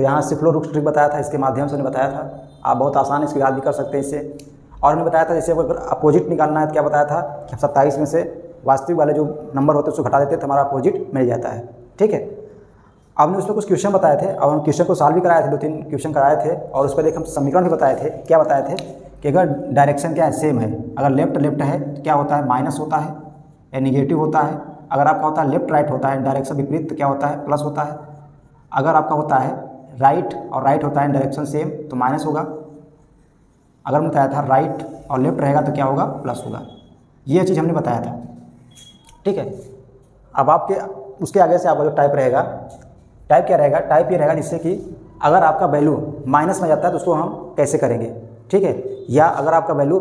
जो यहाँ सिफ्लोरुक्स ट्रिक बताया था, इसके माध्यम से उन्हें बताया था। आप बहुत आसान इसको याद भी कर सकते हैं इससे। और उन्हें बताया था जैसे अगर अपोजिट निकालना है तो क्या बताया था कि 27 में से वास्तविक वाले जो नंबर होते हैं उसको घटा देते हैं तो हमारा अपोजिट मिल जाता है। ठीक है, अब हमने उसमें कुछ क्वेश्चन बताए थे और उन क्वेश्चन को सॉल्व भी कराए थे, 2-3 क्वेश्चन कराए थे और उस पर एक हम समीकरण भी बताए थे। क्या बताए थे कि अगर डायरेक्शन क्या है, सेम है, अगर लेफ्ट लेफ्ट है तो क्या होता है, माइनस होता है या निगेटिव होता है। अगर आपका होता है लेफ्ट राइट होता है, डायरेक्शन विपरीत, तो क्या होता है, प्लस होता है। अगर आपका होता है राइट और राइट होता है डायरेक्शन सेम तो माइनस होगा। अगर हमने बताया था राइट और लेफ्ट रहेगा तो क्या होगा, प्लस होगा। ये चीज़ हमने बताया था। ठीक है, अब आपके उसके आगे से आपका जो टाइप रहेगा, टाइप क्या रहेगा, टाइप ये रहेगा जिससे कि अगर आपका वैल्यू माइनस में जाता है तो उसको हम कैसे करेंगे। ठीक है, या अगर आपका वैल्यू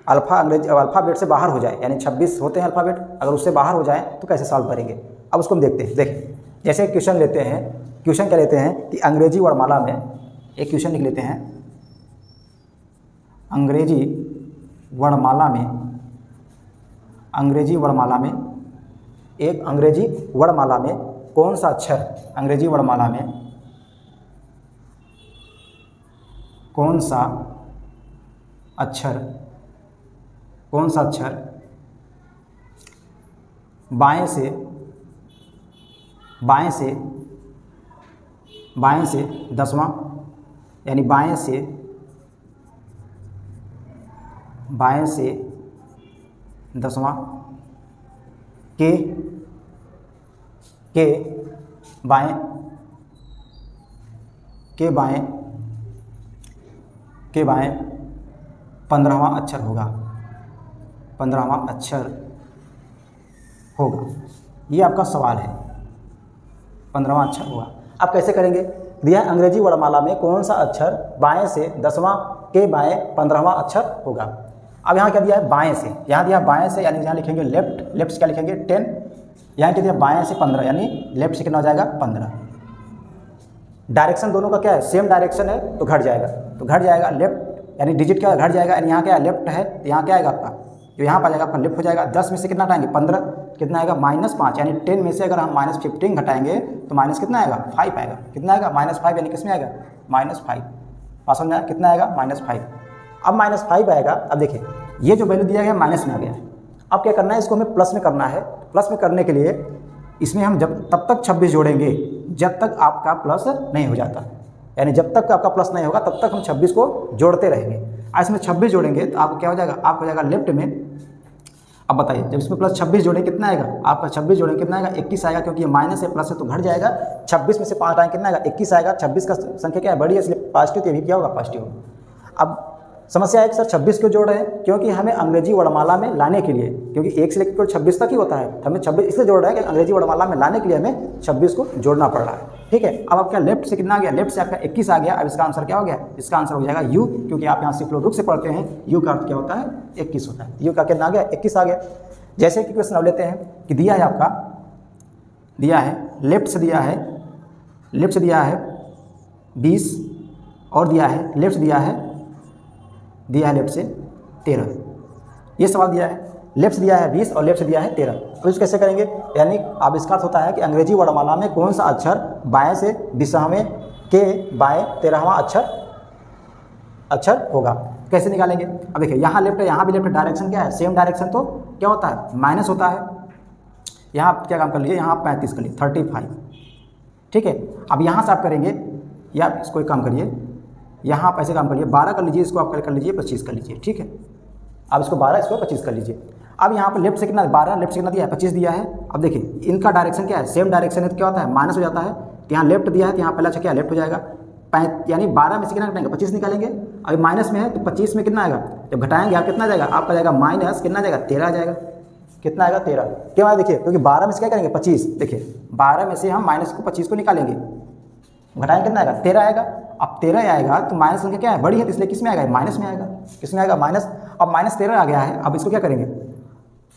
अल्फ़ाबेट से बाहर हो जाए, यानी 26 होते हैं अल्फ़ाबेट, अगर उससे बाहर हो जाए तो कैसे सॉल्व करेंगे। अब उसको हम देखते हैं। देखिए, जैसे क्वेश्चन लेते हैं, क्वेश्चन क्या लेते हैं कि अंग्रेजी वर्णमाला में एक क्वेश्चन लिख लेते हैं। अंग्रेजी वर्णमाला में, अंग्रेजी वर्णमाला में एक अंग्रेजी वर्णमाला में कौन सा अक्षर, अंग्रेजी वर्णमाला में कौन सा अक्षर, कौन सा अक्षर बाएं से 10वां, यानी बाएं से 10वां के बाएं 15वां अक्षर होगा, 15वां अक्षर होगा। ये आपका सवाल है, 15वां अक्षर होगा। आप कैसे करेंगे, दिया अंग्रेजी वर्णमाला में कौन सा अक्षर बाएं से 10वां के बाएं 15वां अक्षर होगा। अब यहाँ क्या दिया है, बाएं से, यहाँ दिया बाएं से, यानी यहाँ लिखेंगे लेफ्ट, लेफ्ट से क्या लिखेंगे 10, यहाँ क्या दिया बाएं से 15, यानी लेफ्ट से कितना हो जाएगा 15। डायरेक्शन दोनों का क्या है, सेम डायरेक्शन है तो घट जाएगा, तो घट जाएगा लेफ्ट, यानी डिजिट क्या घट जाएगा, यानी यहाँ क्या है लेफ्ट है तो यहाँ क्या आएगा आपका, जो यहाँ पर आ जाएगा आपका लेफ्ट हो जाएगा। 10 में से कितना हटाएंगे 15, कितना आएगा -5, यानी 10 में से अगर हम -15 घटाएंगे तो माइनस कितना आएगा 5 आएगा, कितना आएगा -5, यानी किस में आएगा -5। पास समझ में आया, कितना आएगा -5। अब -5 आएगा। अब देखिए ये जो वैल्यू दिया गया माइनस में आ गया है। अब क्या करना है, इसको हमें प्लस में करना है। प्लस में करने के लिए इसमें हम तब तक 26 जोड़ेंगे जब तक आपका प्लस नहीं हो जाता, यानी जब तक आपका प्लस नहीं होगा तब तक हम 26 को जोड़ते रहेंगे। आज इसमें 26 जोड़ेंगे तो आपको क्या हो जाएगा, आपको हो जाएगा लेफ्ट में। अब बताइए जब इसमें प्लस 26 जोड़ेंगे कितना आएगा, आपका 26 जोड़ेंगे कितना आएगा 21 आएगा, क्योंकि ये माइनस है प्लस है तो घट जाएगा। 26 में से 5 आएंगे कितना आएगा 21 आएगा। 26 का संख्या क्या है, बड़ी है, इसलिए पॉजिटिव, ये भी क्या होगा पॉजिटिव होगा। अब समस्या है कि सर 26 क्यों जोड़ रहे हैं, क्योंकि हमें अंग्रेजी वर्णमाला में लाने के लिए, क्योंकि 1 से लेकर 26 तक ही होता है, हमें 26 इसलिए जोड़ रहे हैं कि अंग्रेजी वर्णमाला में लाने के लिए हमें 26 को जोड़ना पड़ रहा है। ठीक है, अब आपका लेफ्ट से कितना आ गया, लेफ्ट से आपका 21 आ गया। अब इसका आंसर क्या हो गया, इसका आंसर हो जाएगा यू, क्योंकि आप यहाँ सिफ्लोरुक्स से पढ़ते हैं, यू का अर्थ क्या होता है 21 होता है। यू का कितना आ गया 21 आ गया। जैसे कि क्वेश्चन अब लेते हैं कि दिया है आपका, दिया है लेफ्ट से दिया है 20 और दिया है लेफ्ट से 13। ये सवाल दिया है, लेफ्ट से दिया है 20 और लेफ्ट से दिया है 13। तो इसको कैसे करेंगे, यानी अब इसका अर्थ होता है कि अंग्रेजी वर्णमाला में कौन सा अक्षर बाएं से 20वें के बाएं 13वां अक्षर होगा। कैसे निकालेंगे, अब देखिए यहाँ लेफ्ट है, यहाँ भी लेफ्ट, डायरेक्शन क्या है सेम डायरेक्शन, तो क्या होता है माइनस होता है। यहाँ आप क्या काम कर लीजिए, यहाँ आप 35 कर लीजिए 35। ठीक है, अब यहाँ से आप करेंगे, या आप इसको एक काम करिए, यहाँ आप ऐसे काम करिए 12 कर लीजिए, इसको आप कर लीजिए 25 कर लीजिए। ठीक है, आप इसको 12 इसको 25 कर लीजिए। अब यहाँ पर लेफ्ट से कितना 12, लेफ्ट से कितना दिया है 25 दिया है। अब देखिए इनका डायरेक्शन क्या है, सेम डायरेक्शन है तो क्या होता है माइनस हो जाता है। तो यहाँ लेफ्ट दिया है तो यहाँ पहला क्या लेफ्ट हो जाएगा, यानी 12 में से कितना घटाएंगे 25 निकालेंगे। अभी माइनस में है तो 25 में कितना आएगा, जब घटाएंगे आप कितना जाएगा, आपका जाएगा माइनस कितना जाएगा 13 आ जाएगा। कितना आएगा 13, क्यों आया देखिए, क्योंकि 12 में से क्या करेंगे 25, देखिए 12 में से हम माइनस को 25 को निकालेंगे, घटाएंगे कितना आएगा 13 आएगा। अब 13 आएगा तो माइनस संख्या क्या है बड़ी है, तो इसलिए किस में आएगा माइनस में आएगा। किस में आएगा माइनस। अब -13 आ गया है। अब इसको क्या करेंगे,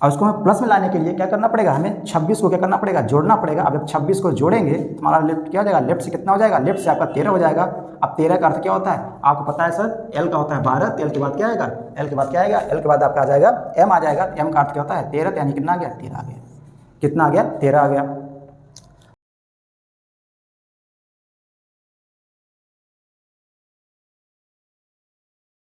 और उसको हमें प्लस में लाने के लिए क्या करना पड़ेगा, हमें 26 को क्या करना पड़ेगा जोड़ना पड़ेगा। अब जब 26 को जोड़ेंगे तो हमारा लेफ्ट क्या हो जाएगा, लेफ्ट से कितना हो जाएगा, लेफ्ट से आपका 13 हो जाएगा। अब 13 का अर्थ क्या होता है आपको पता है सर, एल का होता है 12, एल के बाद क्या आएगा, एल के बाद क्या आएगा, एल के बाद आपका आ जाएगा एम आ जाएगा। एम का अर्थ क्या होता है 13, यानी कितना आ गया 13 आ गया। कितना आ गया 13 आ गया।